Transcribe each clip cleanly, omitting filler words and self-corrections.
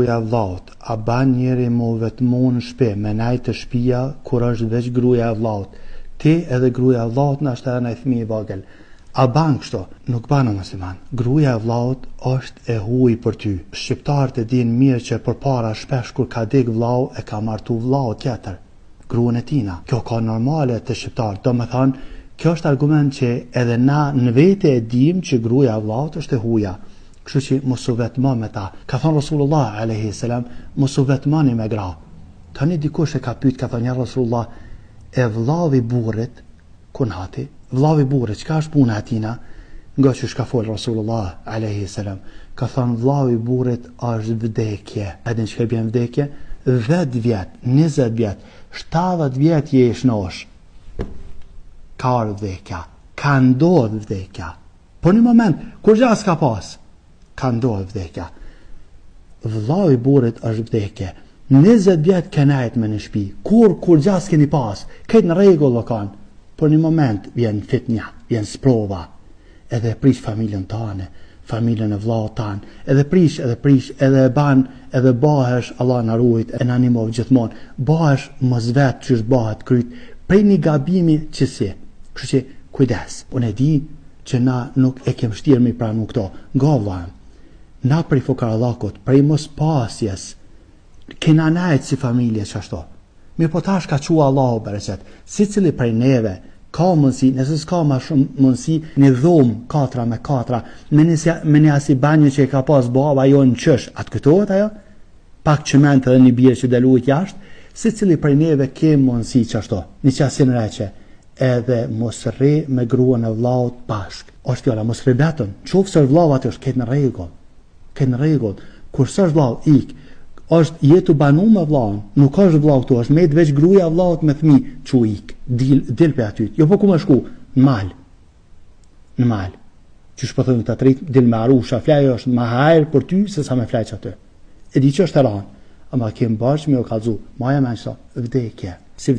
Gruaja vllaut, a ban njeri mu vetmu në shtëpi me najt të shtëpia kur është veç gruaja vllaut? Ti edhe gruaja vllaut na është edhe një fëmijë i vogël. A ban kështu? Nuk ban o musliman. Gruaja vllaut është e huaj për ty. Shqiptarët e din mirë që përpara shpesh kur ka dek vllau e ka martu vllau tjetër, gruan e tina. Kjo ka normale të shqiptarët. Domethënë, kjo është argument që edhe na në vete e dim që gruaja vllaut është e huaja. Kështu që mos u vetmo me ta. Ka thënë Rasulullah alayhi salam, mos u vetmoni me gra. Tani dikush e ka pyet, ka thënë ja Rasulullah, e vllavi burrit kunati, vllavi burrit, çka është puna e tina? Nga që shka fol Rasulullah alayhi salam, ka thënë vllavi burrit është vdekje. A din çka bën vdekje? 10 vjet, 20 vjet, 70 vjet je shnosh. Ka vdekja, ka ndodh vdekja. Por një moment, kur gjas ka pas, ka ndodh vdekja. Vllavi burrit është vdekje. 20 vjet kenajt me në shtëpi. Kur gjas keni pas, këtë në rregull o kanë. Por një moment vjen fitnja, vjen sprova. Edhe prish familjen tane, familjen e vllaut tan, edhe prish, edhe ban, edhe bahesh, Allah na ruajt, e na nimov gjithmonë. Bahesh mos vet çish bahet kryt prej një gabimi që si. Kështu që kujdes. Unë e di që na nuk e kem shtirë me pranu këto. Nga vllahem, na prej fukarallakut, prej mos pasjes, kena najt si familje qashto. Mirë po tash ka qua Allahu bereqet. Si cili prej neve ka mundësi, nëse s'ka ma shumë mundësi, një dhomë 4x4, me një asi banjë që e ka pas baba jo në qësh, atë këtohet ajo? Pak qëment edhe një bjerë që delujt jashtë, si cili prej neve ke mundësi qashto, një qasin reqe, edhe mos rri me gruan e vllaut bashk. Është fjala, mos rri betën, qofë së vllau atë është ketë në rregull, kur së është vllau ik, është jetu banu me vllaun, nuk është vllau këtu, është me veç gruaja vllaut me fëmijë, çu ik, dil pe aty. Jo po ku më shku, në mal. Që shpëthën të trit, dil me arusha, flaj është më hajrë për ty se sa me flaj që aty. E di që është të ranë, ama kemë bashkë me o kalzu, maja me nështa, vdekje, si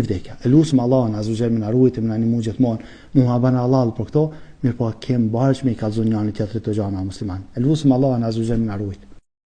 vdekja. E lusëm Allah në azugjel me në rujtë, me në një mu gjithmonë, mu ma banë Allah për këto, mirë po kemë bashkë me i kalzu njani tjetërit të gjana musliman. E lusëm Allah në azugjel me në rujtë.